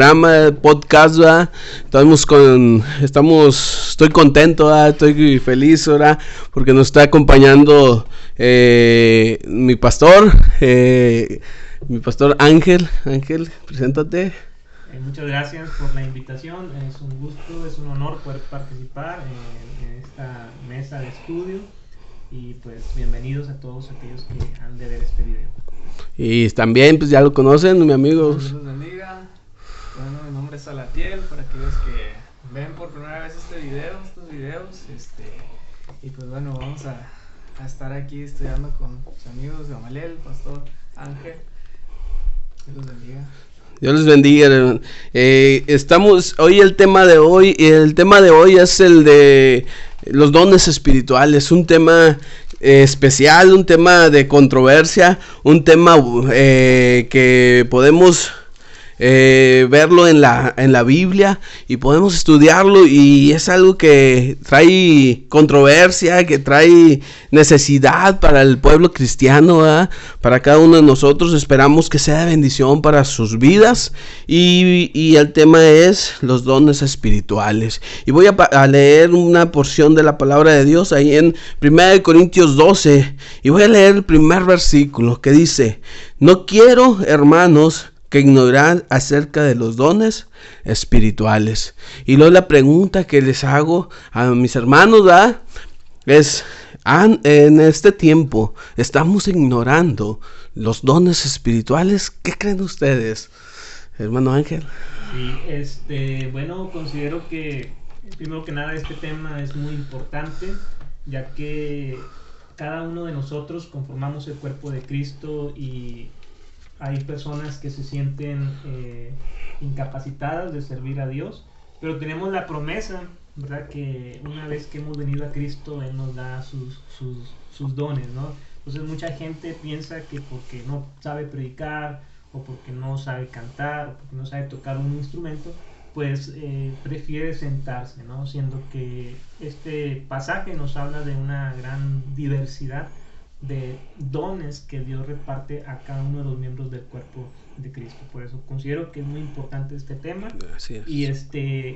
programa, podcast, ¿verdad? Estoy contento, ¿verdad? Estoy feliz, ¿verdad? Porque nos está acompañando mi pastor Ángel. Ángel, preséntate. Muchas gracias por la invitación, es un gusto, es un honor poder participar en esta mesa de estudio y pues bienvenidos a todos aquellos que han de ver este video. Y también pues ya lo conocen, mi amigo. Dios los bendiga. Bueno, mi nombre es Salatiel, para aquellos que ven por primera vez estos videos, y pues bueno, vamos a estar aquí estudiando con sus amigos Gamaliel, pastor Ángel. Dios los bendiga. Dios les bendiga. Estamos hoy el tema de hoy es el de los dones espirituales, un tema especial, un tema de controversia, un tema que podemos verlo en la Biblia y podemos estudiarlo, y es algo que trae controversia, que trae necesidad para el pueblo cristiano, ¿verdad? Para cada uno de nosotros. Esperamos que sea de bendición para sus vidas, y el tema es los dones espirituales, y voy a leer una porción de la palabra de Dios ahí en 1 Corintios 12, y voy a leer el primer versículo que dice: no quiero, hermanos, que ignorar acerca de los dones espirituales. Y luego la pregunta que les hago a mis hermanos, ¿verdad?, es: en este tiempo estamos ignorando los dones espirituales. ¿Qué creen ustedes, hermano Ángel? Sí, bueno, considero que primero que nada este tema es muy importante, ya que cada uno de nosotros conformamos el cuerpo de Cristo, y hay personas que se sienten incapacitadas de servir a Dios, pero tenemos la promesa, ¿verdad?, que una vez que hemos venido a Cristo, Él nos da sus dones, ¿no? Entonces mucha gente piensa que porque no sabe predicar, o porque no sabe cantar, o porque no sabe tocar un instrumento, pues prefiere sentarse, ¿no? Siendo que este pasaje nos habla de una gran diversidad de dones que Dios reparte a cada uno de los miembros del cuerpo de Cristo. Por eso considero que es muy importante este tema. Y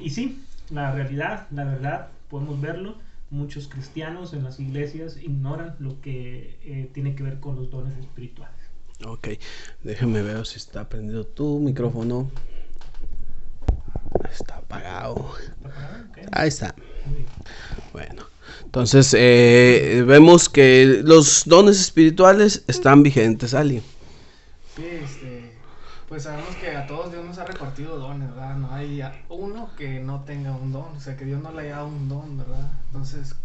sí, la verdad, podemos verlo. Muchos cristianos en las iglesias ignoran lo que tiene que ver con los dones espirituales. Ok, déjame ver si está prendido tu micrófono. Está apagado. Okay. Ahí está. Bueno, entonces vemos que los dones espirituales están vigentes, Ali. Sí, pues sabemos que a todos Dios nos ha repartido dones, ¿verdad? No hay uno que no tenga un don, o sea, que Dios no le haya dado un don, ¿verdad? Entonces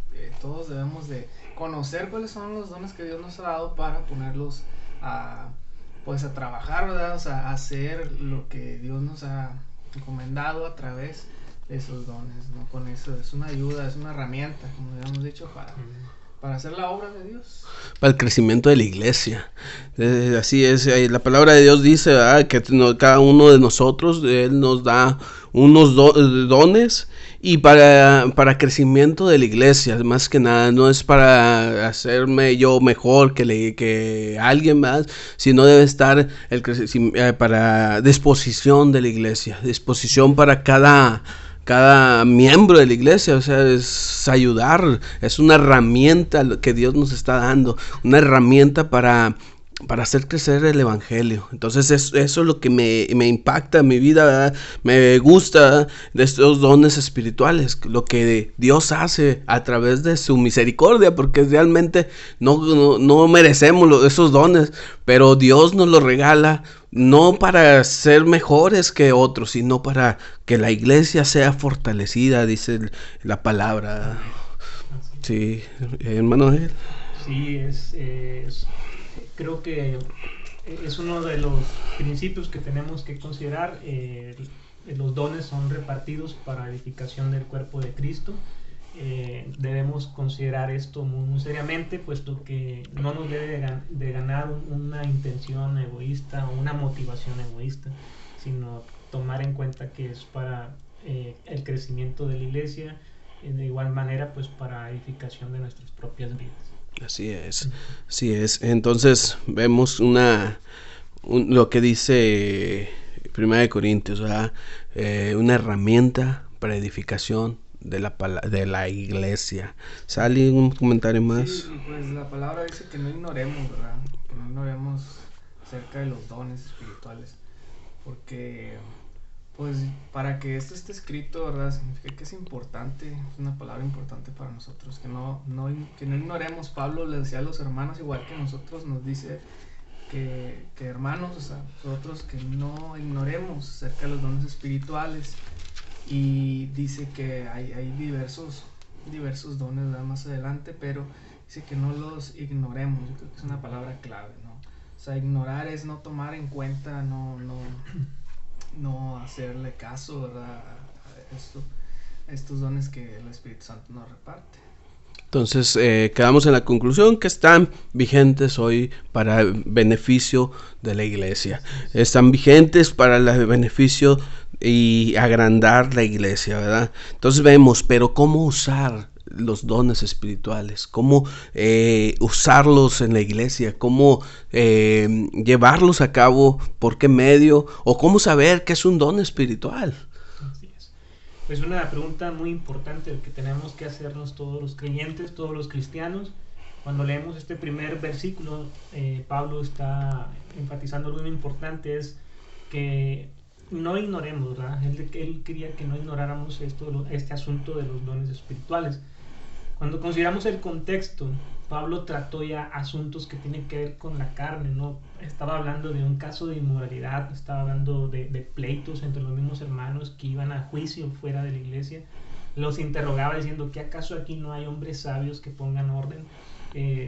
todos debemos de conocer cuáles son los dones que Dios nos ha dado para ponerlos a trabajar, ¿verdad? O sea, a hacer lo que Dios nos ha encomendado a través de esos dones, ¿no? Con eso es una ayuda, es una herramienta, como habíamos dicho, para hacer la obra de Dios, para el crecimiento de la iglesia. Así es, la palabra de Dios dice, ¿verdad?, que cada uno de nosotros, Él nos da unos dones, y para crecimiento de la iglesia, más que nada. No es para hacerme yo mejor que alguien más, sino debe estar para disposición de la iglesia, disposición para cada miembro de la iglesia. O sea, es ayudar, es una herramienta que Dios nos está dando, una herramienta para hacer crecer el evangelio. Entonces eso es lo que me impacta en mi vida, ¿verdad? Me gusta de estos dones espirituales, lo que Dios hace a través de su misericordia, porque realmente no merecemos esos dones, pero Dios nos los regala, no para ser mejores que otros, sino para que la iglesia sea fortalecida, dice la palabra. Sí, hermano Ángel. Sí, creo que es uno de los principios que tenemos que considerar. Los dones son repartidos para edificación del cuerpo de Cristo. Debemos considerar esto muy seriamente, puesto que no nos debe de ganar una intención egoísta o una motivación egoísta, sino tomar en cuenta que es para el crecimiento de la iglesia, de igual manera pues para edificación de nuestras propias vidas. Así es. Entonces vemos lo que dice Primera de Corintios, ¿verdad? Una herramienta para edificación de la iglesia. ¿Sale un comentario más? Sí, pues la palabra dice que no ignoremos, ¿verdad? Que no ignoremos acerca de los dones espirituales, porque pues para que esto esté escrito, ¿verdad? Significa que es importante, es una palabra importante para nosotros, que no ignoremos. Pablo le decía a los hermanos, igual que nosotros, nos dice que hermanos, o sea, nosotros que no ignoremos acerca de los dones espirituales, y dice que hay diversos dones, ¿verdad? Más adelante, pero dice que no los ignoremos. Yo creo que es una palabra clave, ¿no? O sea, ignorar es no tomar en cuenta, no hacerle caso, ¿verdad? A estos dones que el Espíritu Santo nos reparte. Entonces quedamos en la conclusión que están vigentes hoy para el beneficio de la iglesia. Están vigentes para el beneficio y agrandar la iglesia, ¿verdad? Entonces vemos, pero ¿cómo usar los dones espirituales? ¿Cómo usarlos en la iglesia? ¿Cómo llevarlos a cabo? ¿Por qué medio? ¿O cómo saber qué es un don espiritual? Es una pregunta muy importante que tenemos que hacernos todos los creyentes, todos los cristianos. Cuando leemos este primer versículo, Pablo está enfatizando algo muy importante, es que no ignoremos, ¿verdad? Él quería que no ignoráramos este asunto de los dones espirituales. Cuando consideramos el contexto, Pablo trató ya asuntos que tienen que ver con la carne, ¿no? Estaba hablando de un caso de inmoralidad, estaba hablando de pleitos entre los mismos hermanos que iban a juicio fuera de la iglesia. Los interrogaba diciendo que acaso aquí no hay hombres sabios que pongan orden.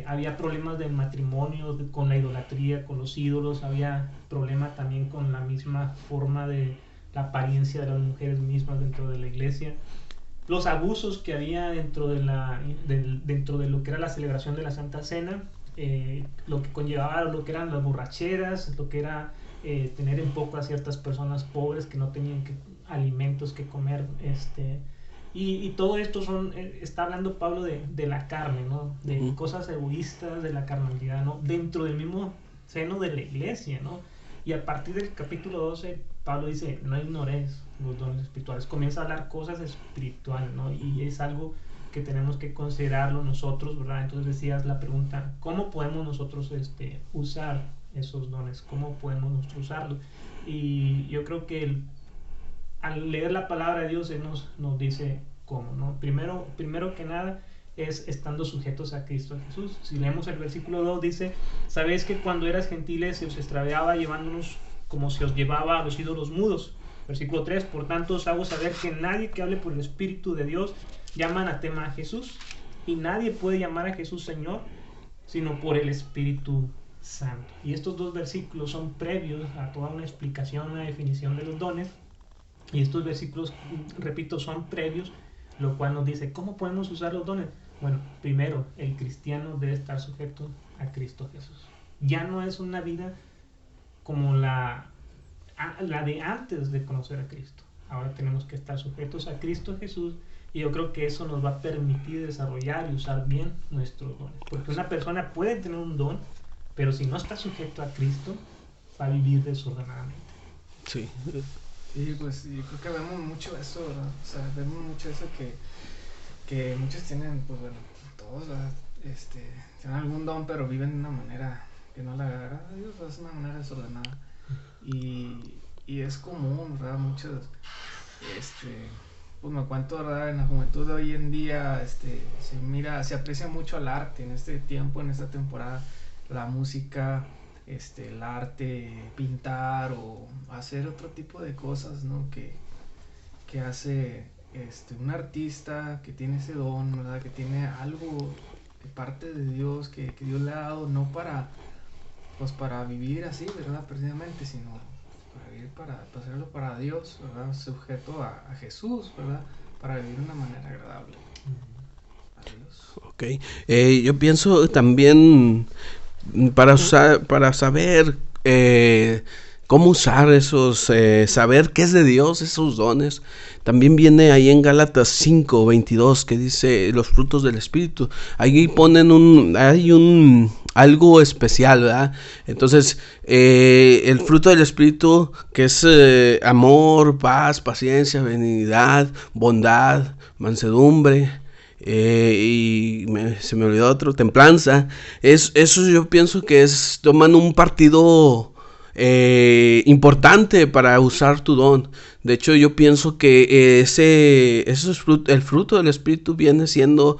Había problemas de matrimonio, con la idolatría, con los ídolos. Había problema también con la misma forma de la apariencia de las mujeres mismas dentro de la iglesia. Los abusos que había dentro de lo que era la celebración de la Santa Cena, lo que conllevaba lo que eran las borracheras, lo que era tener en poco a ciertas personas pobres que no tenían alimentos que comer, y todo esto está hablando Pablo de la carne, ¿no? De cosas egoístas, de la carnalidad, ¿no? Dentro del mismo seno de la iglesia, ¿no? Y a partir del capítulo 12, Pablo dice, no ignores los dones espirituales. Comienza a hablar cosas espirituales, ¿no? Y es algo que tenemos que considerarlo nosotros, ¿verdad? Entonces decías la pregunta, ¿cómo podemos nosotros usar esos dones? ¿Cómo podemos nosotros usarlos? Y yo creo que al leer la palabra de Dios, Él nos dice cómo, ¿no? Primero que nada, es estando sujetos a Cristo Jesús. Si leemos el versículo 2, dice, sabéis que cuando eras gentiles se os extraviaba llevándonos como se os llevaba a los ídolos mudos. Versículo 3, por tanto os hago saber que nadie que hable por el Espíritu de Dios llama anatema a Jesús, y nadie puede llamar a Jesús Señor sino por el Espíritu Santo. Y estos dos versículos son previos a toda una explicación, una definición de los dones, y estos versículos, repito, son previos, lo cual nos dice, ¿cómo podemos usar los dones? Bueno, primero, el cristiano debe estar sujeto a Cristo Jesús. Ya no es una vida como la de antes de conocer a Cristo. Ahora tenemos que estar sujetos a Cristo Jesús, y yo creo que eso nos va a permitir desarrollar y usar bien nuestros dones. Porque una persona puede tener un don, pero si no está sujeto a Cristo, va a vivir desordenadamente. Sí. Sí, pues yo creo que vemos mucho eso, ¿verdad? O sea, vemos mucho eso que muchos tienen, pues bueno, todos, ¿verdad? Tienen algún don, pero viven de una manera que no le agrada a Dios, es una manera desordenada. Y es común, ¿verdad? Muchos, pues me cuento, ¿verdad? En la juventud de hoy en día, se aprecia mucho el arte en este tiempo, en esta temporada, la música, el arte, pintar o hacer otro tipo de cosas, ¿no? Que hace un artista que tiene ese don, ¿verdad? Que tiene algo de parte de Dios, que Dios le ha dado, no para vivir así, ¿verdad? Precisamente, sino para vivir, para hacerlo para Dios, ¿verdad? Sujeto a Jesús, ¿verdad? Para vivir de una manera agradable a Dios. Ok, yo pienso también para saber cómo usar esos, saber qué es de Dios, esos dones. También viene ahí en Gálatas 5:22 que dice los frutos del Espíritu. Ahí ponen algo especial, ¿verdad? Entonces, el fruto del Espíritu, que es amor, paz, paciencia, benignidad, bondad, mansedumbre, se me olvidó otro, templanza. Eso yo pienso que es toman un partido importante para usar tu don. De hecho, yo pienso que el fruto del Espíritu viene siendo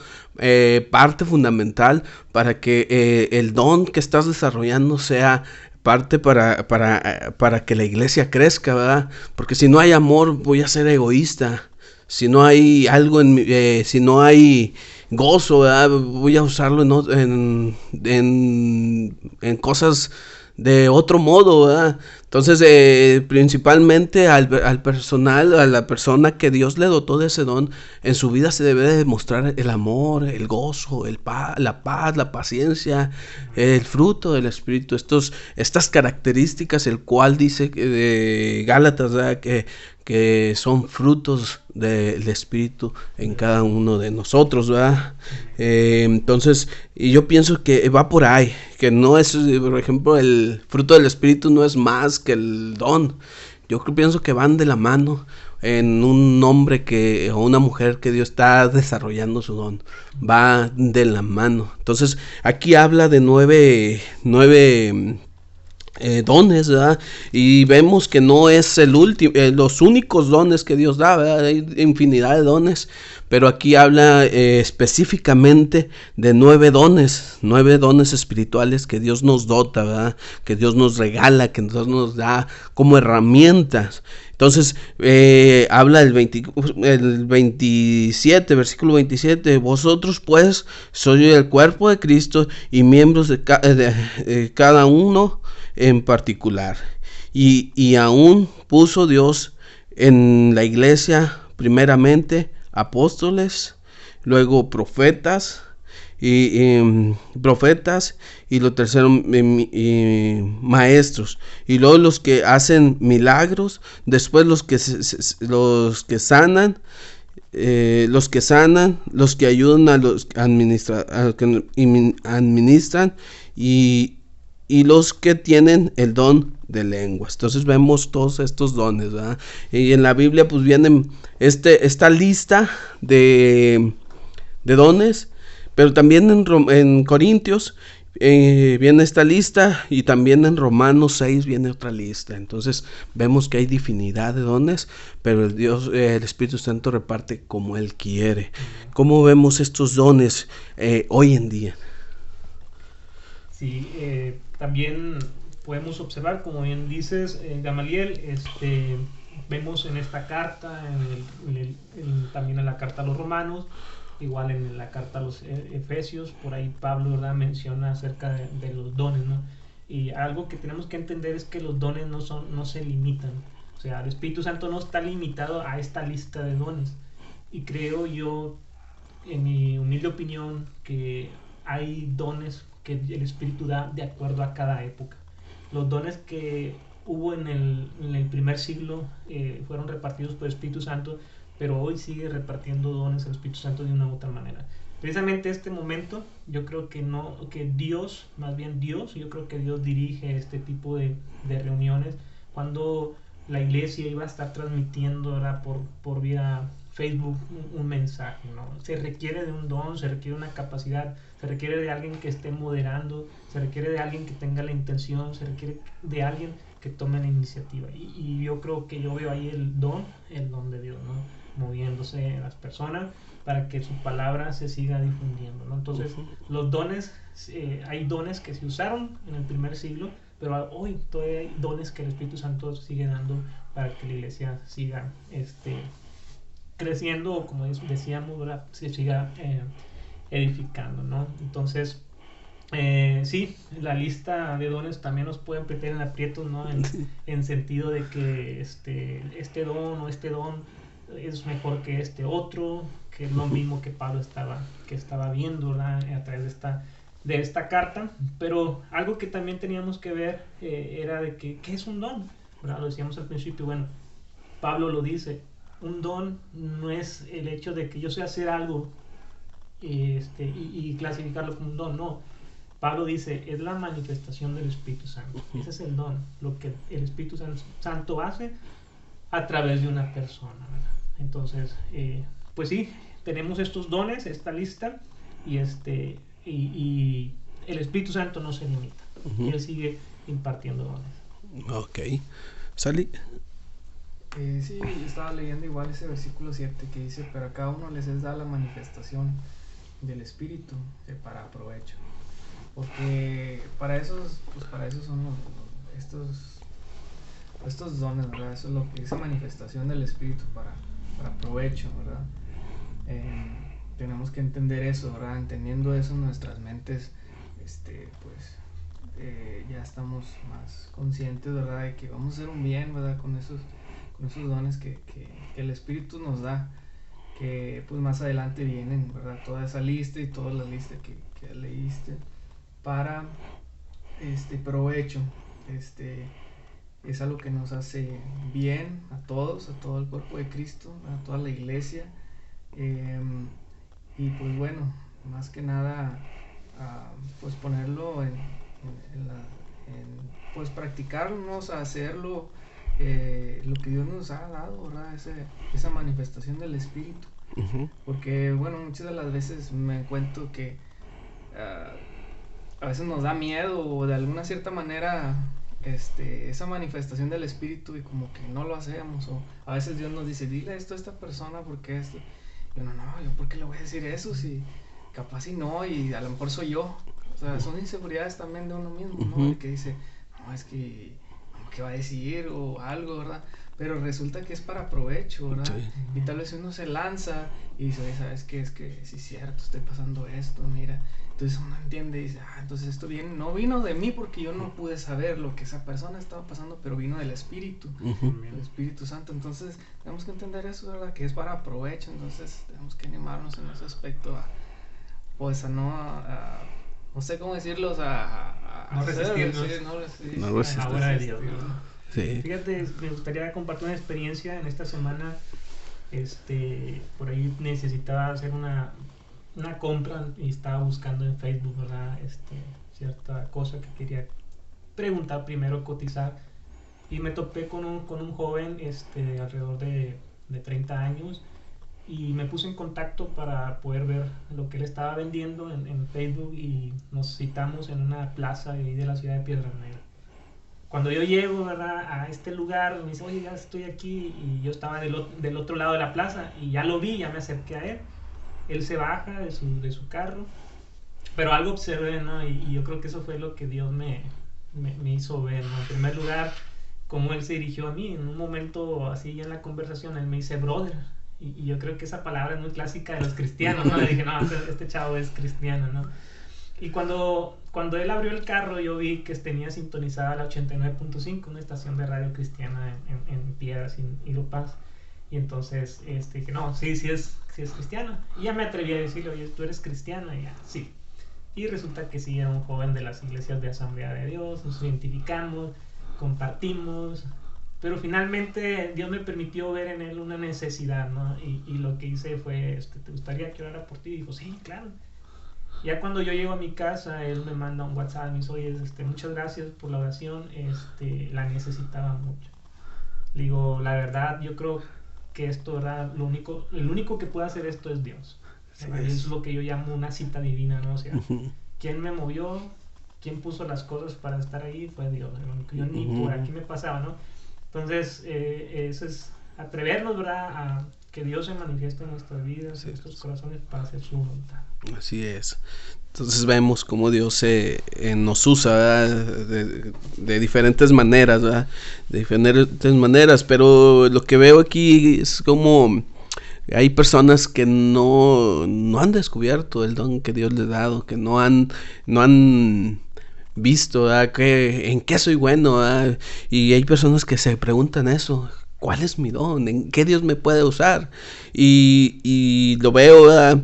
parte fundamental para que el don que estás desarrollando sea parte para que la iglesia crezca, ¿verdad? Porque si no hay amor, voy a ser egoísta. Si no hay algo si no hay gozo, ¿verdad? Voy a usarlo en cosas de otro modo, ¿verdad? Entonces, principalmente al personal, a la persona que Dios le dotó de ese don, en su vida se debe de demostrar el amor, el gozo, la paz, la paciencia, el fruto del Espíritu. Estas características, el cual dice de Gálatas, ¿verdad? Que son frutos del Espíritu en cada uno de nosotros, ¿verdad? Entonces, y yo pienso que va por ahí, que no es, por ejemplo, el fruto del Espíritu no es más que el don. Pienso que van de la mano en un hombre o una mujer que Dios está desarrollando su don. Va de la mano. Entonces, aquí habla de nueve dones, ¿verdad? Y vemos que no es los únicos dones que Dios da, ¿verdad? Hay infinidad de dones, pero aquí habla específicamente de 9 dones espirituales que Dios nos dota, ¿verdad? Que Dios nos regala, que Dios nos da como herramientas. Entonces, habla el 27, versículo 27, vosotros pues sois el cuerpo de Cristo y miembros de cada uno en particular. Y aún puso Dios en la iglesia primeramente apóstoles, luego profetas, y lo tercero maestros, y luego los que hacen milagros, después los que sanan, los que ayudan a los que administran, y los que tienen el don de lenguas. Entonces vemos todos estos dones, ¿verdad? Y en la Biblia pues vienen esta lista de dones, pero también en Corintios viene esta lista, y también en Romanos 6 viene otra lista. Entonces vemos que hay infinidad de dones, pero el Espíritu Santo reparte como Él quiere. ¿Cómo vemos estos dones hoy en día? Sí, también podemos observar, como bien dices, Gamaliel, vemos en esta carta, también en la carta a los romanos, igual en la carta a los efesios, por ahí Pablo, ¿verdad?, menciona acerca de los dones, ¿no? Y algo que tenemos que entender es que los dones no se limitan. O sea, el Espíritu Santo no está limitado a esta lista de dones. Y creo yo, en mi humilde opinión, que hay dones que el Espíritu da de acuerdo a cada época. Los dones que hubo en el primer siglo fueron repartidos por el Espíritu Santo, pero hoy sigue repartiendo dones el Espíritu Santo de una u otra manera. Precisamente este momento, yo creo que Dios, yo creo que Dios dirige este tipo de reuniones. Cuando la iglesia iba a estar transmitiendo, ¿verdad?, por vía Facebook un mensaje, ¿no? Se requiere de un don, se requiere una capacidad, se requiere de alguien que esté moderando, se requiere de alguien que tenga la intención, se requiere de alguien que tome la iniciativa. Y yo creo que yo veo ahí el don de Dios, ¿no?, moviéndose en las personas para que su palabra se siga difundiendo, ¿no? Entonces, los dones, hay dones que se usaron en el primer siglo, pero hoy todavía hay dones que el Espíritu Santo sigue dando para que la iglesia siga creciendo, o como decíamos, ¿verdad?, se siga edificando, ¿no? Entonces, sí, la lista de dones también nos pueden meter en aprietos, ¿no? En sentido de que este don o este don es mejor que este otro, que es lo mismo que Pablo estaba viendo, ¿verdad?, a través de esta carta. Pero algo que también teníamos que ver era de que ¿qué es un don?, ¿verdad? Lo decíamos al principio. Bueno, Pablo lo dice, un don no es el hecho de que yo sé hacer algo y clasificarlo como un don, no. Pablo dice, es la manifestación del Espíritu Santo. Ese es el don, lo que el Espíritu Santo hace a través de una persona, ¿verdad? Entonces, pues sí, tenemos estos dones, esta lista, y y el Espíritu Santo no se limita. Él sigue impartiendo dones. Ok. ¿Sally? Sí, estaba leyendo igual ese versículo 7 que dice, pero a cada uno les es dada la manifestación del Espíritu para provecho. Porque para eso son estos dones, ¿verdad? Eso es lo que, esa manifestación del Espíritu para provecho, ¿verdad? Tenemos que entender eso, ¿verdad? Entendiendo eso en nuestras mentes, ya estamos más conscientes, ¿verdad? De que vamos a hacer un bien, ¿verdad? Con esos dones que el Espíritu nos da, que pues más adelante vienen, ¿verdad? Toda esa lista y toda la lista que leíste para provecho. Es algo que nos hace bien a todos, a todo el cuerpo de Cristo, a toda la iglesia, y pues bueno, más que nada pues ponerlo pues practicarnos a hacerlo, lo que Dios nos ha dado, ¿verdad? Esa manifestación del Espíritu. Porque bueno, muchas de las veces me encuentro que a veces nos da miedo, o de alguna cierta manera esa manifestación del Espíritu, y como que no lo hacemos, o a veces Dios nos dice, dile esto a esta persona, porque esto, y uno, no, yo por qué le voy a decir eso, si capaz y no, y a lo mejor soy yo. O sea, son inseguridades también de uno mismo, ¿no? De que dice, no, es que ¿qué va a decir? O algo, ¿verdad? Pero resulta que es para provecho, ¿verdad? Sí. Y tal vez uno se lanza y dice, ¿sabes qué? Es que sí es cierto, estoy pasando esto, mira. Entonces uno entiende y dice, entonces esto no vino de mí, porque yo no pude saber lo que esa persona estaba pasando, pero vino del Espíritu, del Espíritu Santo. Entonces tenemos que entender eso, ¿verdad? Que es para provecho. Entonces tenemos que animarnos en ese aspecto no sé cómo decirlo, no resistirnos. No resistir. A la hora de Dios, ¿no? Sí. Fíjate, me gustaría compartir una experiencia en esta semana. Por ahí necesitaba hacer una compra y estaba buscando en Facebook, ¿verdad? Cierta cosa que quería preguntar primero, cotizar, y me topé con un joven alrededor de 30 años, y me puse en contacto para poder ver lo que él estaba vendiendo en Facebook, y nos citamos en una plaza de la ciudad de Piedras Negras. Cuando yo llego, ¿verdad?, a este lugar, me dice, oye, ya estoy aquí, y yo estaba del otro lado de la plaza, y ya lo vi, ya me acerqué a él. Él se baja de su carro, pero algo observé, ¿no? Y yo creo que eso fue lo que Dios me hizo ver, ¿no? En primer lugar, cómo él se dirigió a mí. En un momento así ya en la conversación, él me dice, brother. Y yo creo que esa palabra es muy clásica de los cristianos, ¿no? Le dije, no, este chavo es cristiano, ¿no? Y cuando él abrió el carro, yo vi que tenía sintonizada la 89.5, una estación de radio cristiana en Piedras y La Paz. Y entonces dije, no, sí es cristiano. Y ya me atreví a decirle, oye, ¿tú eres cristiano? Y ya, sí. Y resulta que sí, era un joven de las iglesias de Asamblea de Dios, nos identificamos, compartimos, pero finalmente Dios me permitió ver en él una necesidad, ¿no? Y lo que hice fue, ¿te gustaría que orara por ti? Y dijo, sí, claro. Ya cuando yo llego a mi casa, él me manda un WhatsApp, me dice, oye, muchas gracias por la oración, la necesitaba mucho. Le digo, la verdad, yo creo que esto, ¿verdad? El único que puede hacer esto es Dios. Es lo que yo llamo una cita divina, ¿no? O sea, ¿quién me movió? ¿Quién puso las cosas para estar ahí? Fue Dios. Yo ni por aquí me pasaba, ¿no? Entonces, eso es atrevernos, ¿verdad?, a que Dios se manifieste en nuestras vidas, en nuestros corazones, para hacer su voluntad. Así es. Entonces vemos cómo Dios nos usa, ¿verdad? De diferentes maneras, ¿verdad? De diferentes maneras, pero lo que veo aquí es como hay personas que no han descubierto el don que Dios les ha dado, que no han visto, ¿verdad?, en qué soy bueno, ¿verdad? Y hay personas que se preguntan eso, ¿cuál es mi don? ¿En qué Dios me puede usar? Y lo veo, ¿verdad?,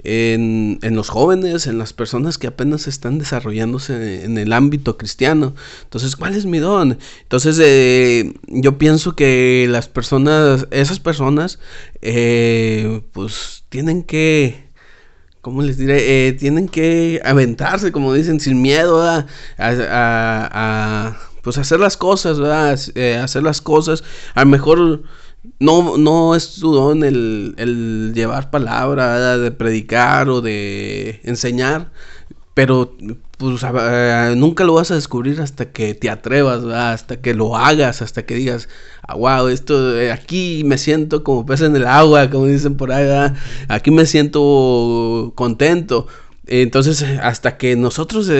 en los jóvenes, en las personas que apenas están desarrollándose en el ámbito cristiano. Entonces, ¿cuál es mi don? Entonces, yo pienso que esas personas, pues tienen que ¿cómo les diré? Tienen que aventarse, como dicen, sin miedo, ¿verdad? Pues hacer las cosas, ¿verdad? Hacer las cosas. A lo mejor no es tu don el llevar palabra, ¿verdad? De predicar o de enseñar, pero pues nunca lo vas a descubrir hasta que te atrevas, ¿verdad? Hasta que lo hagas, hasta que digas, wow, esto aquí me siento como pez en el agua, como dicen por ahí, ¿verdad? Aquí me siento contento. Entonces, hasta que nosotros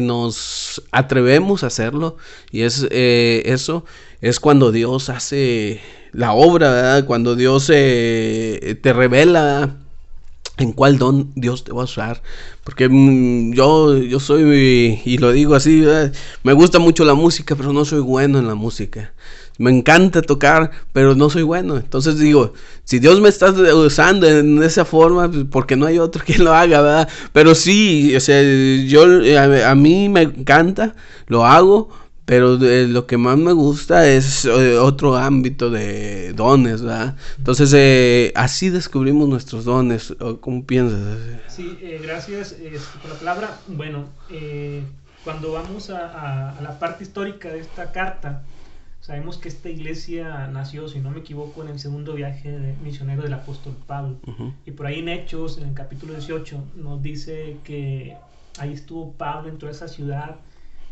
nos atrevemos a hacerlo, y eso es cuando Dios hace la obra, ¿verdad? Cuando Dios te revela en cuál don Dios te va a usar. Porque yo soy, y lo digo así, ¿verdad? Me gusta mucho la música, pero no soy bueno en la música. Me encanta tocar, pero no soy bueno. Entonces digo, si Dios me está usando en esa forma, pues porque no hay otro que lo haga, ¿verdad? Pero sí, o sea, a mí me encanta, lo hago, pero lo que más me gusta es otro ámbito de dones, ¿verdad? Entonces, así descubrimos nuestros dones. ¿Cómo piensas? Sí, gracias por la palabra. Bueno, cuando vamos a la parte histórica de esta carta, sabemos que esta iglesia nació, si no me equivoco, en el segundo viaje misionero del apóstol Pablo. Uh-huh. Y por ahí en Hechos, en el capítulo 18, nos dice que ahí estuvo Pablo en toda esa ciudad.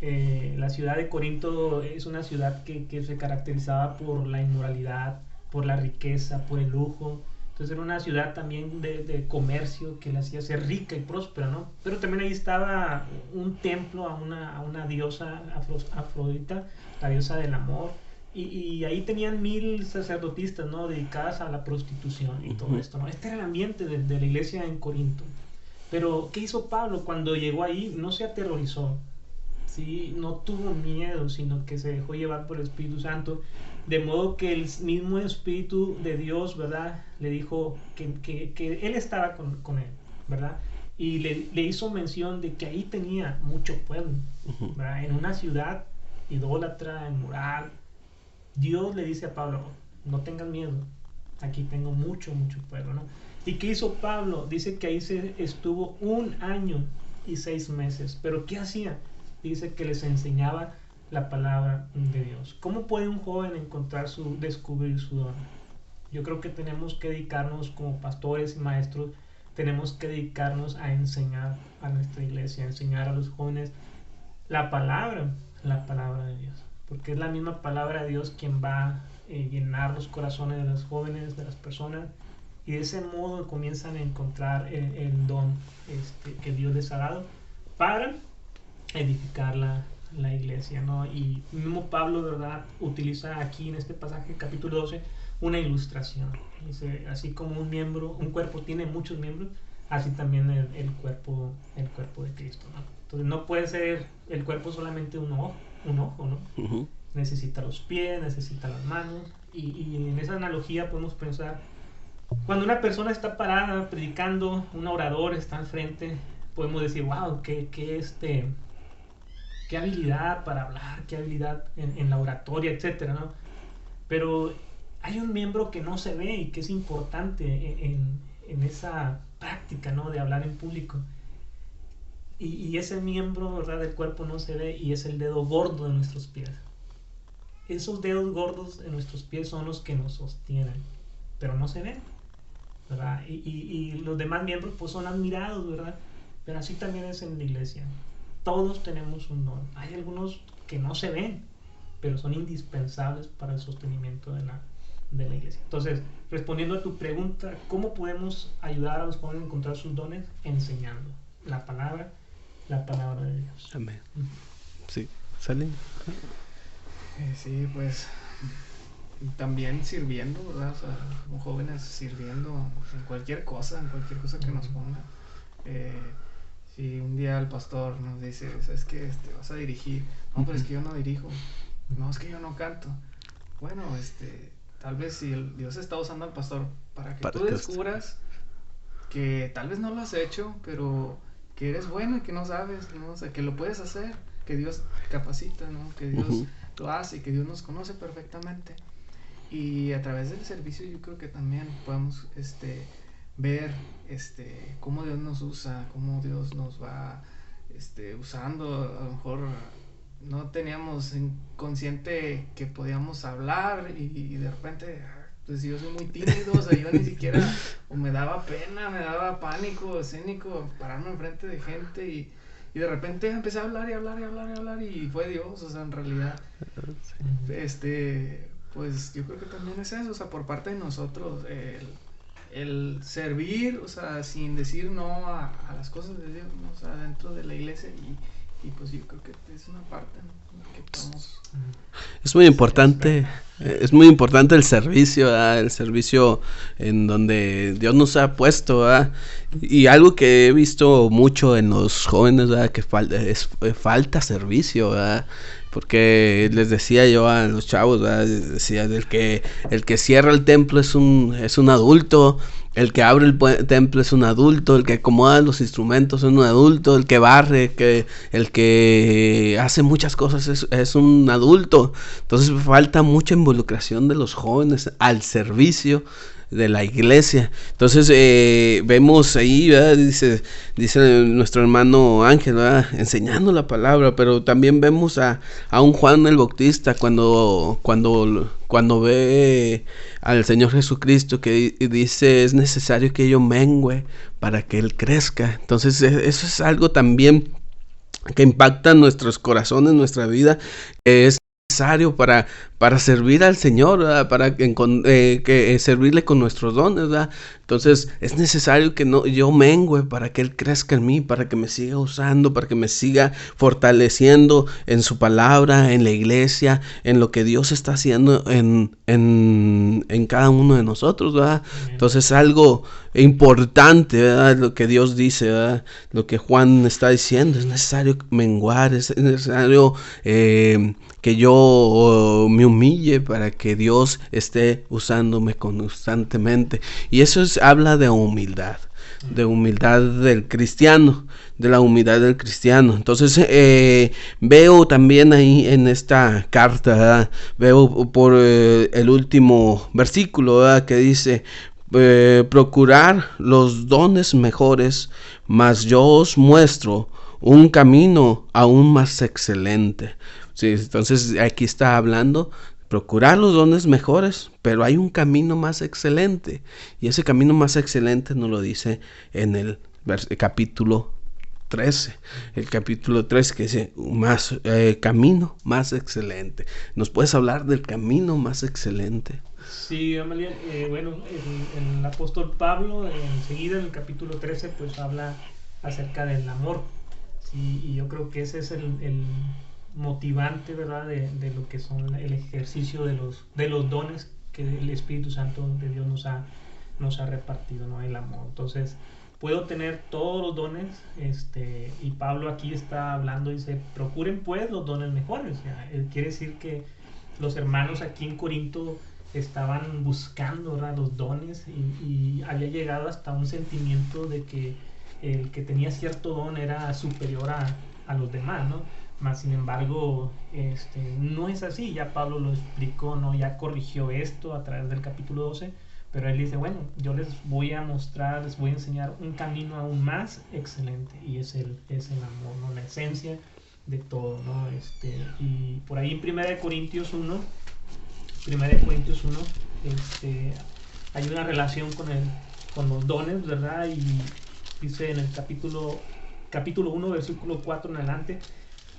La ciudad de Corinto es una ciudad que se caracterizaba por la inmoralidad, por la riqueza, por el lujo. Entonces era una ciudad también de comercio que la hacía ser rica y próspera, ¿no? Pero también ahí estaba un templo a una diosa Afrodita, la diosa del amor. Y ahí tenían 1000 sacerdotistas, ¿no? Dedicadas a la prostitución y todo esto, ¿no? Este era el ambiente de la iglesia en Corinto. Pero, ¿qué hizo Pablo cuando llegó ahí? No se aterrorizó, ¿sí? No tuvo miedo, sino que se dejó llevar por el Espíritu Santo. De modo que el mismo Espíritu de Dios, ¿verdad? Le dijo que Él estaba con él, ¿verdad? Y le hizo mención de que ahí tenía mucho pueblo, ¿verdad? En una ciudad idólatra, inmoral. Dios le dice a Pablo, no tengas miedo, aquí tengo mucho pueblo, ¿no? ¿Y qué hizo Pablo? Dice que ahí estuvo 1 año y 6 meses. ¿Pero qué hacía? Dice que les enseñaba la palabra de Dios. ¿Cómo puede un joven descubrir su don? Yo creo que tenemos que dedicarnos como pastores y maestros, tenemos que dedicarnos a enseñar a nuestra iglesia, a enseñar a los jóvenes la palabra de Dios. Porque es la misma palabra de Dios quien va a llenar los corazones de los jóvenes, de las personas, y de ese modo comienzan a encontrar el don que Dios les ha dado para edificar la iglesia, ¿no? Y mismo Pablo, ¿verdad?, utiliza aquí en este pasaje, capítulo 12, una ilustración. Dice, así como un cuerpo tiene muchos miembros, así también el cuerpo de Cristo, ¿no? Entonces no puede ser el cuerpo solamente un ojo, ¿no? Uh-huh. Necesita los pies, necesita las manos, y en esa analogía podemos pensar, cuando una persona está parada predicando, un orador está al frente, podemos decir, wow, qué habilidad para hablar, qué habilidad en la oratoria, etcétera, ¿no? Pero hay un miembro que no se ve y que es importante en esa práctica, ¿no?, de hablar en público. Y ese miembro, ¿verdad?, del cuerpo no se ve, y es el dedo gordo de nuestros pies. Esos dedos gordos de nuestros pies son los que nos sostienen, pero no se ven, ¿verdad? Y los demás miembros pues son admirados, ¿verdad? Pero así también es en la iglesia. Todos tenemos un don. Hay algunos que no se ven, pero son indispensables para el sostenimiento de la iglesia. Entonces, respondiendo a tu pregunta, ¿cómo podemos ayudar a los jóvenes a encontrar sus dones? Enseñando la palabra de Dios. Amén. Sí, ¿sale? Sí, pues también sirviendo, ¿verdad? O sea, como jóvenes sirviendo en cualquier cosa que nos ponga. Si un día el pastor nos dice, ¿sabes qué? Vas a dirigir. No, pero es que yo no dirijo. No, es que yo no canto. Bueno, tal vez si Dios está usando al pastor para que tú descubras que tal vez no lo has hecho, pero que eres bueno y que no sabes, ¿no? O sea, que lo puedes hacer, que Dios capacita, ¿no? Que Dios lo hace, que Dios nos conoce perfectamente. Y a través del servicio yo creo que también podemos ver cómo Dios nos usa, cómo Dios nos va usando. A lo mejor no teníamos consciente que podíamos hablar y de repente, pues yo soy muy tímido, o sea, yo ni siquiera, o me daba pena, me daba pánico escénico pararme enfrente de gente y de repente empecé a hablar y hablar y hablar y hablar y fue Dios, o sea, en realidad, pues yo creo que también es eso, o sea, por parte de nosotros, el servir, o sea, sin decir no a las cosas de Dios, ¿no? O sea, dentro de la iglesia y pues yo creo que es una parte, ¿no?, que podemos... Es muy importante, es muy importante el servicio, ¿verdad? El servicio en donde Dios nos ha puesto, ¿verdad? Y algo que he visto mucho en los jóvenes, ¿verdad? Que falta servicio, ¿verdad? Porque les decía yo a los chavos, ¿verdad? Decía, el que cierra el templo es un adulto, el que abre el templo es un adulto, el que acomoda los instrumentos es un adulto, el que barre, el que hace muchas cosas es un adulto. Entonces falta mucha involucración de los jóvenes al servicio de la iglesia. Entonces vemos ahí, ¿verdad? Dice nuestro hermano Ángel, ¿verdad? Enseñando la palabra, pero también vemos a un Juan el Bautista cuando ve al Señor Jesucristo que dice: es necesario que yo mengüe para que Él crezca. Entonces eso es algo también que impacta nuestros corazones, nuestra vida, que es necesario para servir al Señor, ¿verdad? Para que servirle con nuestros dones, ¿verdad? Entonces es necesario que yo mengüe para que Él crezca en mí, para que me siga usando, para que me siga fortaleciendo en su palabra, en la iglesia, en lo que Dios está haciendo en cada uno de nosotros, ¿verdad? Entonces algo importante, ¿verdad? Lo que Dios dice, ¿verdad? Lo que Juan está diciendo: es necesario menguar, es necesario que yo me humille para que Dios esté usándome constantemente. Y eso habla de humildad del cristiano, de la humildad del cristiano. Entonces veo también ahí en esta carta, ¿verdad? Veo por el último versículo, ¿verdad? Que dice: procurar los dones mejores, mas yo os muestro un camino aún más excelente. Sí, entonces aquí está hablando: procurar los dones mejores, pero hay un camino más excelente. Y ese camino más excelente nos lo dice en el capítulo 13. El capítulo 3 que dice: camino más excelente. ¿Nos puedes hablar del camino más excelente? Sí, Amalia, bueno, el apóstol Pablo enseguida en el capítulo 13 pues habla acerca del amor. Sí, y yo creo que ese es el motivante, ¿verdad? De lo que son el ejercicio de los dones que el Espíritu Santo de Dios nos ha repartido, ¿no? El amor. Entonces, puedo tener todos los dones, y Pablo aquí está hablando y dice: procuren pues los dones mejores. ¿Ya? Quiere decir que los hermanos aquí en Corinto estaban buscando, ¿verdad?, los dones y había llegado hasta un sentimiento de que el que tenía cierto don era superior a los demás, ¿no? Mas sin embargo, no es así. Ya Pablo lo explicó, ¿no? Ya corrigió esto a través del capítulo 12, pero él dice: bueno, yo les voy a mostrar, les voy a enseñar un camino aún más excelente, y es el amor, ¿no? La esencia de todo, ¿no? Y por ahí en 1 Corintios 1, hay una relación con los dones, ¿verdad? Y dice en el capítulo 1, versículo 4 en adelante: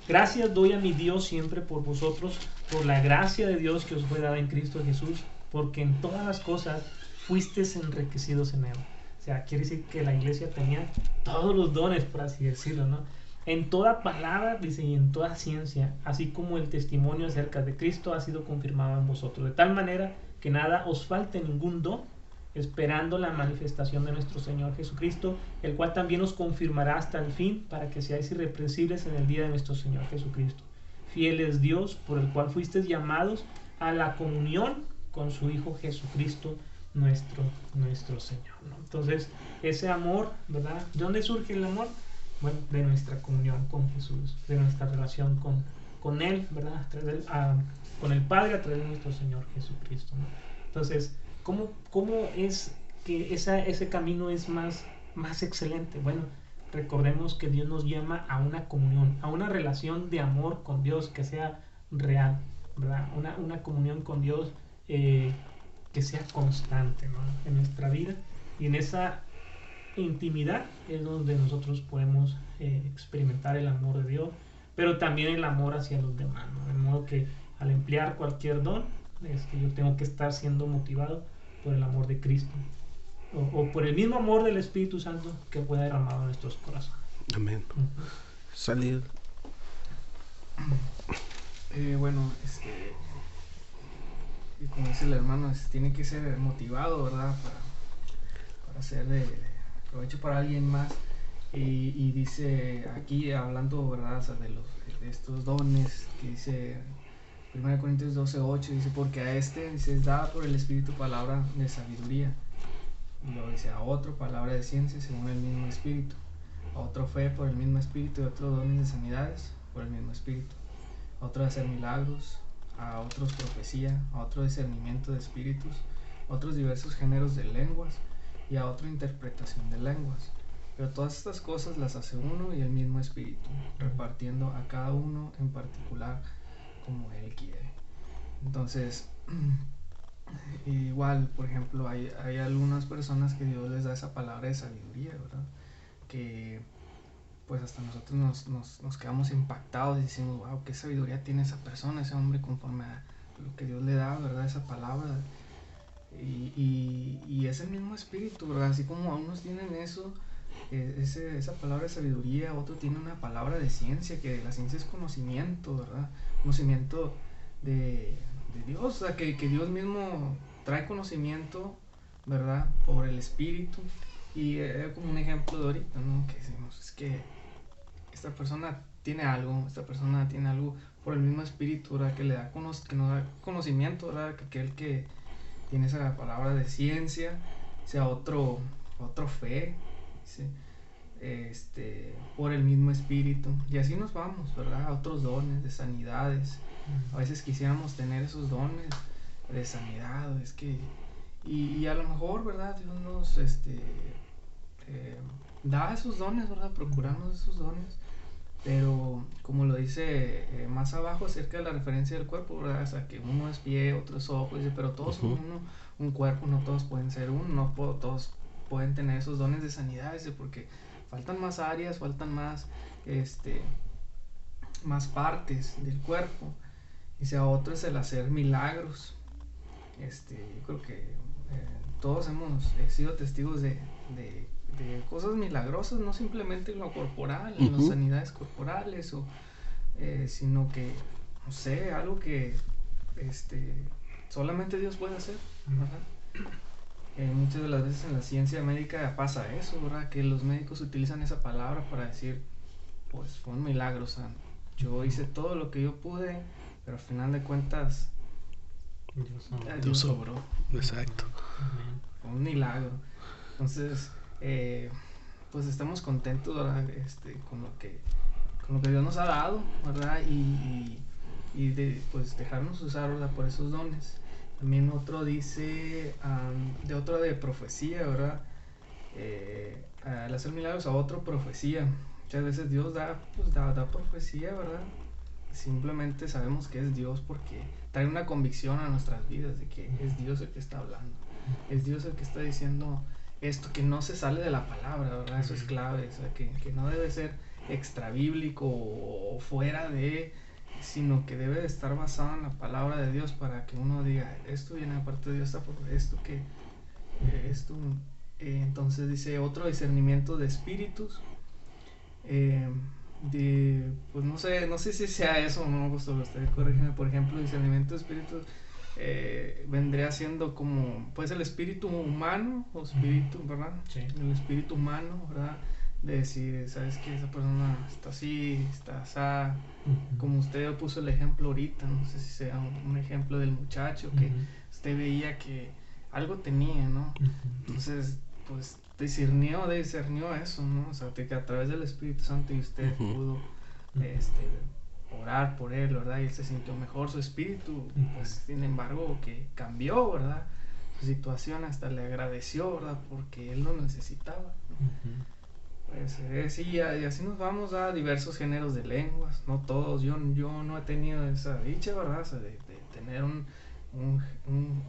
gracias doy a mi Dios siempre por vosotros, por la gracia de Dios que os fue dada en Cristo Jesús, porque en todas las cosas fuisteis enriquecidos en Él. O sea, quiere decir que la iglesia tenía todos los dones, por así decirlo, ¿no? En toda palabra, dice, y en toda ciencia, así como el testimonio acerca de Cristo ha sido confirmado en vosotros, de tal manera que nada os falte ningún don, esperando la manifestación de nuestro Señor Jesucristo, el cual también os confirmará hasta el fin, para que seáis irreprensibles en el día de nuestro Señor Jesucristo. Fiel es Dios, por el cual fuisteis llamados a la comunión con su Hijo Jesucristo, nuestro Señor, ¿no? Entonces, ese amor, ¿verdad? ¿De dónde surge el amor? Bueno, de nuestra comunión con Jesús, de nuestra relación con Él, ¿verdad? Con el Padre a través de nuestro Señor Jesucristo, ¿no? Entonces, ¿cómo es que ese camino es más excelente. Bueno, recordemos que Dios nos llama a una comunión, a una relación de amor con Dios que sea real, ¿verdad? Una comunión con Dios que sea constante, ¿no? En nuestra vida, y en esa intimidad es donde nosotros podemos experimentar el amor de Dios, pero también el amor hacia los demás, ¿no? De modo que al emplear cualquier don, yo tengo que estar siendo motivado por el amor de Cristo, o por el mismo amor del Espíritu Santo que fue derramado en nuestros corazones. Amén. Salir. Bueno, y como dice el hermano, tiene que ser motivado, ¿verdad? Para ser de provecho para alguien más. Y dice aquí, hablando, ¿verdad? O sea, de estos dones, que dice 1 Corintios 12:8, dice, porque a dice, es dada por el Espíritu palabra de sabiduría. Y luego dice, a otro palabra de ciencia según el mismo Espíritu, a otro fe por el mismo Espíritu, y a otro dones de sanidades por el mismo Espíritu, a otro de hacer milagros, a otros profecía, a otro discernimiento de espíritus, a otros diversos géneros de lenguas, y a otro interpretación de lenguas. Pero todas estas cosas las hace uno y el mismo Espíritu, repartiendo a cada uno en particular como Él quiere. Entonces, igual, por ejemplo, hay algunas personas que Dios les da esa palabra de sabiduría, ¿verdad? Que pues hasta nosotros nos quedamos impactados y decimos, wow, qué sabiduría tiene esa persona, ese hombre, conforme a lo que Dios le da, ¿verdad? Esa palabra. Y es el mismo Espíritu, ¿verdad? Así como a unos tienen eso, esa palabra de sabiduría, otro tiene una palabra de ciencia, que la ciencia es conocimiento, ¿verdad? Conocimiento de Dios, o sea, que Dios mismo trae conocimiento, ¿verdad? Por el Espíritu. Y como un ejemplo de ahorita, ¿no? Que decimos, es que esta persona tiene algo por el mismo Espíritu, ¿verdad? Que le da, que nos da conocimiento, ¿verdad? Que aquel que tiene esa palabra de ciencia, sea otro fe, ¿sí? Por el mismo Espíritu, y así nos vamos, ¿verdad? A otros dones de sanidades. A veces quisiéramos tener esos dones de sanidad, y a lo mejor, ¿verdad? Dios nos da esos dones, ¿verdad? Procuramos esos dones, pero como lo dice más abajo acerca de la referencia del cuerpo, ¿verdad? O sea, que uno es pie, otro es ojo, dice, pero todos son un cuerpo, no todos pueden ser uno, no todos pueden tener esos dones de sanidad, dice, porque faltan más áreas, faltan más partes del cuerpo. Dice, a otro es el hacer milagros. Yo creo que todos hemos sido testigos de cosas milagrosas, no simplemente en lo corporal, en las sanidades corporales, sino que, no sé, algo que solamente Dios puede hacer, ¿verdad? Muchas de las veces en la ciencia médica pasa eso, ¿verdad? Que los médicos utilizan esa palabra para decir, pues fue un milagro, o sea, yo hice todo lo que yo pude, pero al final de cuentas Dios sobró. Exacto. Fue un milagro. Entonces, pues estamos contentos, ¿verdad? Con lo que Dios nos ha dado, ¿verdad? Y pues dejarnos usar, ¿verdad? Por esos dones. También otro dice, de profecía, ¿verdad? Al hacer milagros a otro profecía. Muchas veces Dios da profecía, ¿verdad? Simplemente sabemos que es Dios porque trae una convicción a nuestras vidas de que es Dios el que está hablando. Es Dios el que está diciendo esto, que no se sale de la palabra, ¿verdad? Eso es clave, o sea, que no debe ser extra bíblico o fuera de, sino que debe de estar basado en la palabra de Dios para que uno diga, esto viene aparte de Dios, entonces dice otro discernimiento de espíritus. Pues no sé si sea eso o no, pues usted corrígeme. Por ejemplo, discernimiento de espíritus vendría siendo como pues el espíritu humano o espíritu, ¿verdad? Sí. El espíritu humano, ¿verdad? De decir, sabes que esa persona está así, está así, como usted puso el ejemplo ahorita, no sé si sea un ejemplo del muchacho que usted veía que algo tenía, ¿no? Entonces, pues discernió eso, ¿no? O sea, que a través del Espíritu Santo y usted pudo orar por él, ¿verdad? Y él se sintió mejor, su espíritu, pues sin embargo que cambió, ¿verdad? situación, hasta le agradeció, ¿verdad? Porque él lo necesitaba. Pues sí, y así nos vamos a diversos géneros de lenguas, no todos, yo no he tenido esa dicha, ¿verdad? O sea, de tener un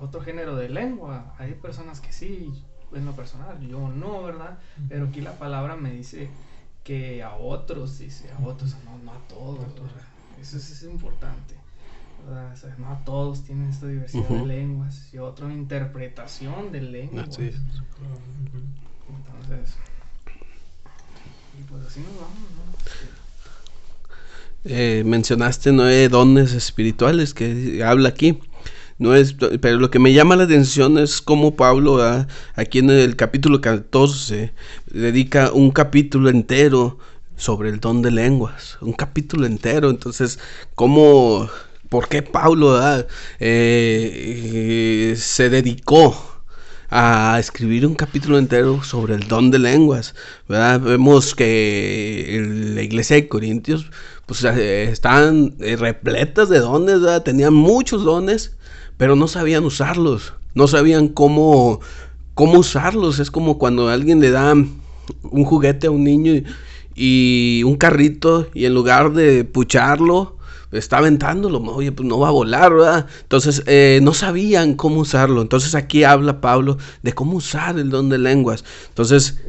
otro género de lengua. Hay personas que sí, en lo personal, yo no, ¿verdad? Pero aquí la palabra me dice que a otros, no a todos, ¿verdad? Eso es importante, ¿verdad? O sea, no a todos tienen esta diversidad de lenguas y otra interpretación de lenguas. Así es. Entonces, y pues así nos vamos, ¿no? Mencionaste 9 dones espirituales que habla aquí. No es, pero lo que me llama la atención es cómo Pablo, aquí en el capítulo 14 dedica un capítulo entero sobre el don de lenguas, un capítulo entero. Entonces, ¿por qué Pablo se dedicó a escribir un capítulo entero sobre el don de lenguas, ¿verdad? Vemos que la iglesia de Corintios pues estaban repletas de dones, ¿verdad? Tenían muchos dones, pero no sabían usarlos, no sabían cómo usarlos. Es como cuando alguien le da un juguete a un niño y un carrito, y en lugar de pucharlo está aventándolo, oye, pues no va a volar, ¿verdad? Entonces no sabían cómo usarlo. Entonces aquí habla Pablo de cómo usar el don de lenguas. Entonces,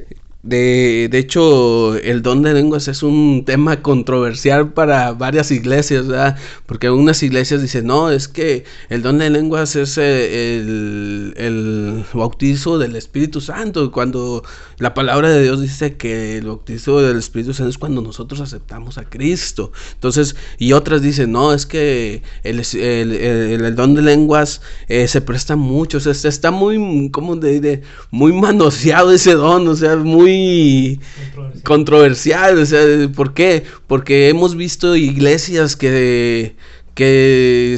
de hecho, el don de lenguas es un tema controversial para varias iglesias, ¿verdad? Porque algunas iglesias dicen, no, es que el don de lenguas es el bautizo del Espíritu Santo, cuando la palabra de Dios dice que el bautizo del Espíritu Santo es cuando nosotros aceptamos a Cristo. Entonces, y otras dicen, no, es que el don de lenguas se presta mucho, o sea, está muy, ¿cómo te diré? Muy manoseado ese don, o sea, muy controversial. O sea, ¿por qué? Porque hemos visto iglesias que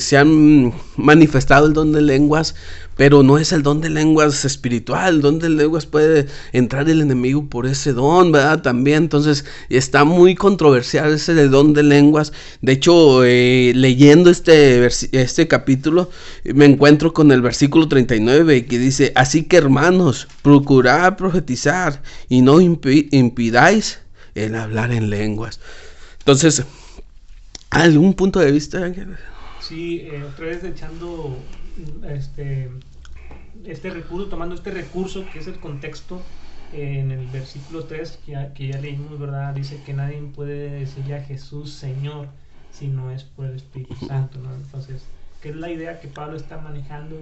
se han manifestado el don de lenguas, pero no es el don de lenguas espiritual. El don de lenguas puede entrar el enemigo por ese don, ¿verdad? También, entonces está muy controversial ese de don de lenguas. De hecho, leyendo este capítulo, me encuentro con el versículo 39 que dice, así que hermanos, procurad profetizar y no impidáis el hablar en lenguas. Entonces, ¿algún punto de vista, Ángel? Sí, otra vez echando recurso, tomando este recurso que es el contexto, en el versículo 3 que ya leímos, ¿verdad? Dice que nadie puede decirle a Jesús Señor si no es por el Espíritu Santo, ¿no? Entonces, ¿qué es la idea que Pablo está manejando?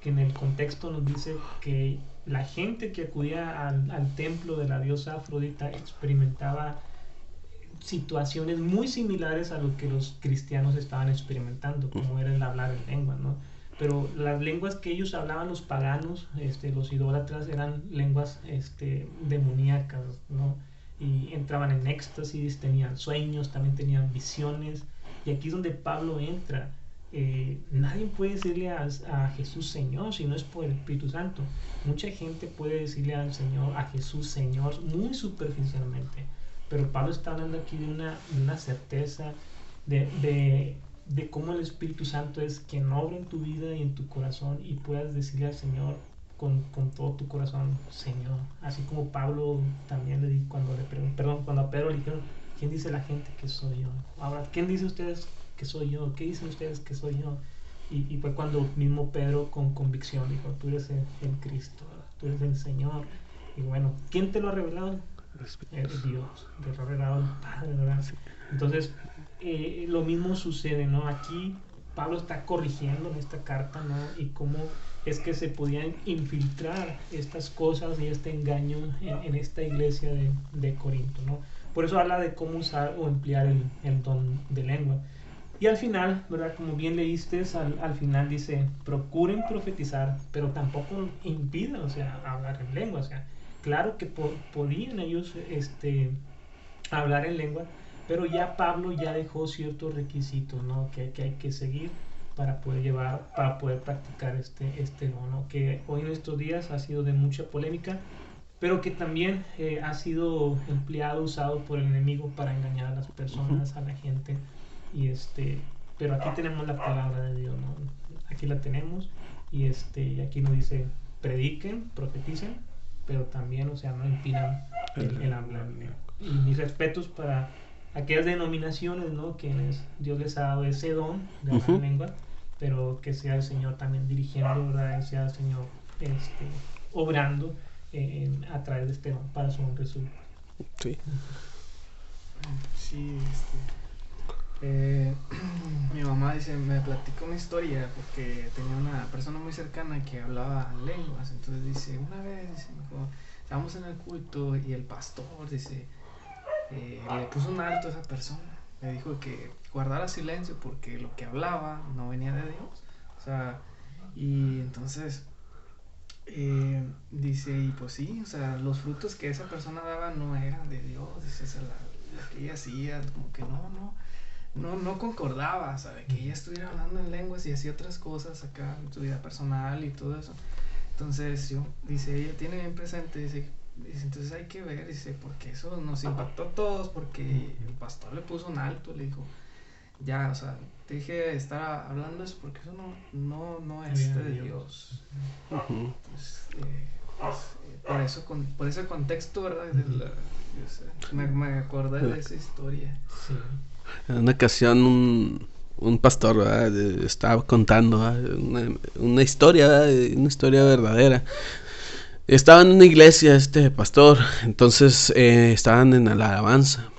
Que en el contexto nos dice que la gente que acudía al templo de la diosa Afrodita experimentaba situaciones muy similares a lo que los cristianos estaban experimentando, como era el hablar en lenguas, ¿no? Pero las lenguas que ellos hablaban, los paganos, los idólatras, eran lenguas demoníacas, ¿no? Y entraban en éxtasis, tenían sueños, también tenían visiones. Y aquí es donde Pablo entra. Nadie puede decirle a Jesús Señor si no es por el Espíritu Santo. Mucha gente puede decirle al Señor, a Jesús Señor, muy superficialmente. Pero Pablo está hablando aquí de una certeza de cómo el Espíritu Santo es quien obra en tu vida y en tu corazón, y puedas decirle al Señor con todo tu corazón, Señor. Así como Pablo también le dijo cuando a Pedro le dijeron, ¿quién dice la gente que soy yo? Ahora, ¿quién dice ustedes que soy yo? ¿Qué dicen ustedes que soy yo? Y fue cuando mismo Pedro con convicción dijo, tú eres el Cristo, tú eres el Señor. Y bueno, ¿quién te lo ha revelado? Dios, te lo ha revelado el Padre, ¿verdad? Entonces, lo mismo sucede, ¿no? Aquí Pablo está corrigiendo en esta carta, ¿no? Y cómo es que se podían infiltrar estas cosas y este engaño en esta iglesia de Corinto, ¿no? Por eso habla de cómo usar o emplear el don de lengua. Y al final, ¿verdad? Como bien leíste, al final dice, procuren profetizar, pero tampoco impidan, o sea, hablar en lengua. O sea, claro que podían ellos hablar en lengua, pero ya Pablo ya dejó ciertos requisitos, ¿no? Que hay que seguir para poder practicar este don, ¿no? Que hoy en estos días ha sido de mucha polémica, pero que también ha sido usado por el enemigo para engañar a las personas, a la gente. Y pero aquí tenemos la palabra de Dios, ¿no? Aquí la tenemos y aquí nos dice, prediquen, profeticen, pero también, o sea, no impidan el hablar. Y mis respetos para aquellas denominaciones, ¿no? Quienes Dios les ha dado ese don de hablar en lengua, pero que sea el Señor también dirigiendo, ¿verdad? Que sea el Señor obrando a través de este don para su honra y su gloria. Sí. Sí, mi mamá me platicó una historia porque tenía una persona muy cercana que hablaba lenguas. Entonces dice, una vez, estábamos en el culto y el pastor, dice, le puso un alto a esa persona. Le dijo que guardara silencio porque lo que hablaba no venía de Dios. O sea, y entonces dice, y pues sí, o sea, los frutos que esa persona daba no eran de Dios. Dice, o sea, lo que ella hacía, como que no concordaba, ¿sabe? Que ella estuviera hablando en lenguas y hacía otras cosas acá en su vida personal y todo eso. Entonces dice, ella tiene bien presente, dice, entonces hay que ver, dice, porque eso nos impactó a todos, porque el pastor le puso un alto, le dijo, ya, o sea, te dije de estar hablando eso porque eso no es de Dios. Pues, por ese contexto, ¿verdad? Me acordé de esa historia. Sí. En una ocasión un pastor, ¿verdad? Estaba contando, ¿verdad? Una historia, ¿verdad? Una historia verdadera. Estaba en una iglesia este pastor, entonces estaban en la alabanza.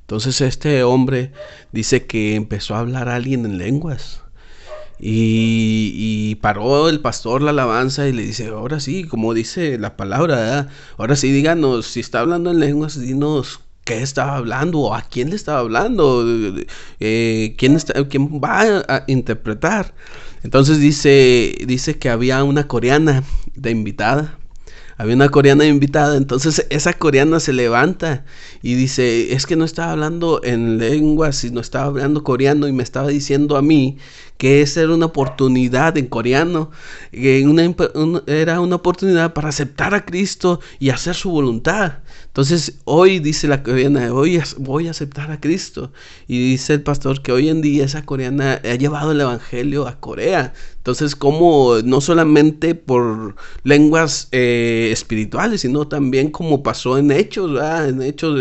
Entonces este hombre dice que empezó a hablar a alguien en lenguas. Y paró el pastor la alabanza y le dice, ahora sí, como dice la palabra, ¿verdad? Ahora sí, díganos, si está hablando en lenguas, dinos qué estaba hablando o a quién le estaba hablando, quién va a interpretar. Entonces dice que había una coreana de invitada. Había una coreana invitada, entonces esa coreana se levanta y dice, es que no estaba hablando en lenguas, sino estaba hablando coreano y me estaba diciendo a mí que esa era una oportunidad en coreano, era una oportunidad para aceptar a Cristo y hacer su voluntad. Entonces hoy dice la coreana, hoy voy a aceptar a Cristo. Y dice el pastor que hoy en día esa coreana ha llevado el evangelio a Corea. Entonces como no solamente por lenguas espirituales, sino también como pasó en Hechos, ¿verdad? En Hechos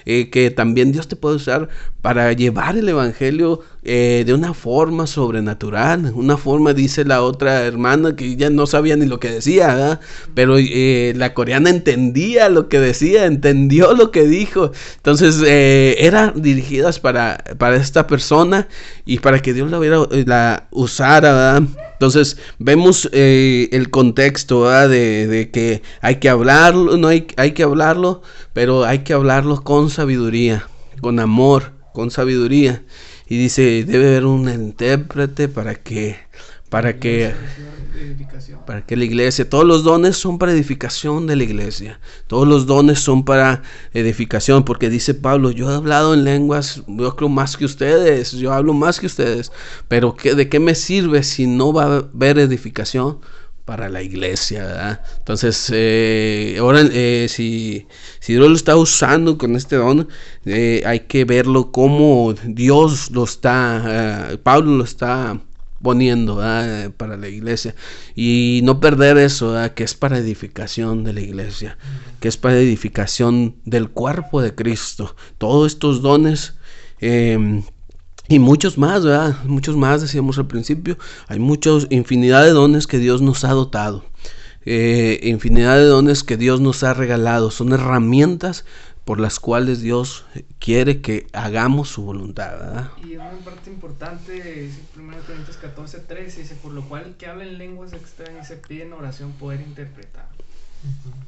que también Dios te puede usar para llevar el evangelio de una forma sobrenatural, una forma, dice la otra hermana, que ya no sabía ni lo que decía, ¿verdad? Pero la coreana entendía lo que decía, entendió lo que dijo. Entonces eran dirigidas para esta persona y para que Dios la usara, ¿verdad? Entonces vemos el contexto, ¿verdad? De que hay que hablarlo, no hay que hablarlo, pero hay que hablarlo con sabiduría, con amor, con sabiduría. Y dice, debe haber un intérprete para que la iglesia, todos los dones son para edificación de la iglesia, todos los dones son para edificación, porque dice Pablo, yo he hablado en lenguas, yo creo más que ustedes, yo hablo más que ustedes, pero ¿de qué me sirve si no va a haber edificación para la iglesia, ¿verdad? Entonces ahora si Dios lo está usando con este don, hay que verlo como Dios lo está, Pablo lo está poniendo, ¿verdad? Para la iglesia, y no perder eso, ¿verdad? Que es para edificación de la iglesia, que es para edificación del cuerpo de Cristo. Todos estos dones y muchos más, ¿verdad? Muchos más, decíamos al principio. Hay infinidad de dones que Dios nos ha dotado. Infinidad de dones que Dios nos ha regalado. Son herramientas por las cuales Dios quiere que hagamos su voluntad, ¿verdad? Y una parte importante es 1 Corintios 14:13, dice, por lo cual el que habla en lenguas extrañas se pide en oración poder interpretar.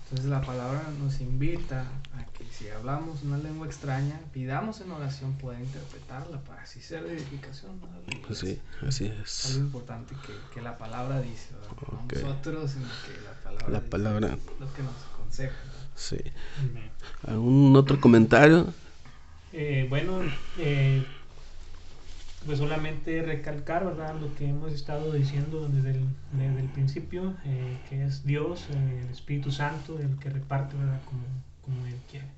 Entonces la palabra nos invita a que si hablamos una lengua extraña, pidamos en oración poder interpretarla para así ser de edificación, ¿no? Sí, así es. Algo importante que la palabra dice, ¿verdad? Okay. No nosotros, sino que la palabra dice lo que nos aconseja, ¿no? Sí. ¿Algún otro comentario? Pues solamente recalcar, ¿verdad? Lo que hemos estado diciendo desde el principio, que es Dios, el Espíritu Santo, el que reparte, ¿verdad? Como Él quiere.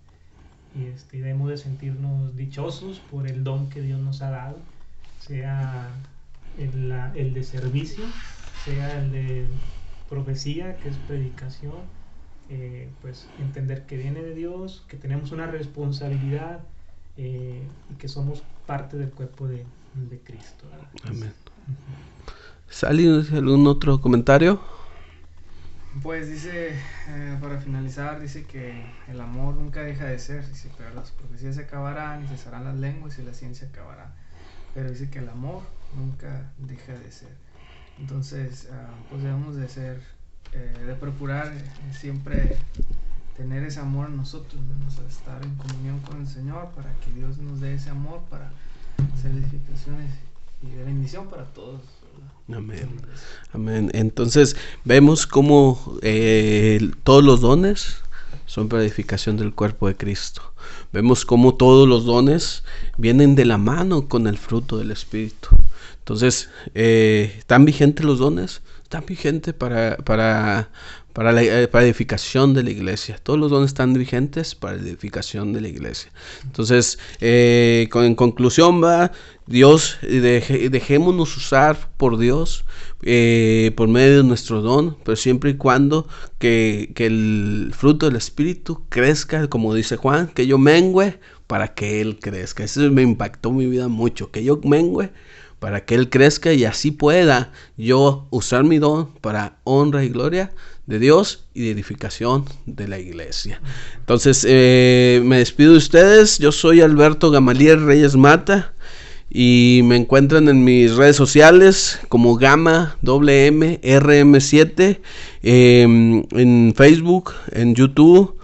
Y debemos de sentirnos dichosos por el don que Dios nos ha dado sea el de servicio, sea el de profecía, que es predicación, pues entender que viene de Dios, que tenemos una responsabilidad y que somos parte del cuerpo de Cristo, ¿verdad? Amén. ¿Sally, algún otro comentario? Pues dice, para finalizar, dice que el amor nunca deja de ser, dice, pero las profecías se acabarán y cesarán las lenguas y la ciencia acabará, pero dice que el amor nunca deja de ser. Entonces, pues debemos de ser, de procurar siempre tener ese amor en nosotros, vamos a estar en comunión con el Señor para que Dios nos dé ese amor para hacer edificaciones y de bendición para todos. Amén. Amén. Entonces vemos cómo todos los dones son para edificación del cuerpo de Cristo. Vemos cómo todos los dones vienen de la mano con el fruto del Espíritu. Entonces, ¿están vigentes los dones? Están vigentes para edificación de la iglesia. Todos los dones están vigentes para la edificación de la iglesia. Entonces, en conclusión, Dios, dejémonos usar por Dios por medio de nuestro don, pero siempre y cuando que el fruto del Espíritu crezca, como dice Juan, que yo mengüe para que Él crezca. Eso me impactó mi vida mucho, que yo mengüe para que Él crezca y así pueda yo usar mi don para honra y gloria de Dios y de edificación de la iglesia. Entonces, me despido de ustedes. Yo soy Alberto Gamaliel Reyes Mata y me encuentran en mis redes sociales como Gama WM RM7, en Facebook, en YouTube,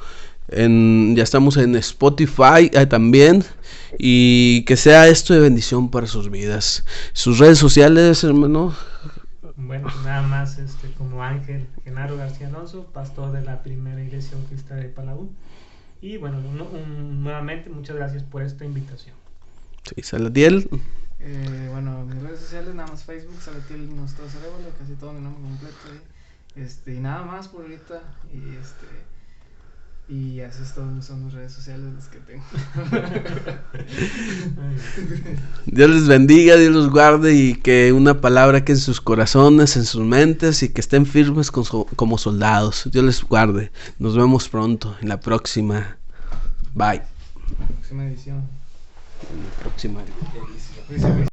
ya estamos en Spotify también. Y que sea esto de bendición para sus vidas. Sus redes sociales, hermano. Bueno, nada más como Ángel Genaro García Alonso, pastor de la Primera Iglesia Bautista de Palau. Y bueno, nuevamente muchas gracias por esta invitación. Sí, Salatiel. Bueno, mis redes sociales, nada más Facebook, Salatiel Nostro Cerebro, casi todo mi nombre completo ahí. Y nada más por ahorita. Y así son mis redes sociales las que tengo. Dios les bendiga, Dios los guarde y que una palabra que en sus corazones, en sus mentes y que estén firmes como soldados. Dios les guarde. Nos vemos pronto en la próxima. Bye. Próxima edición. En la próxima edición.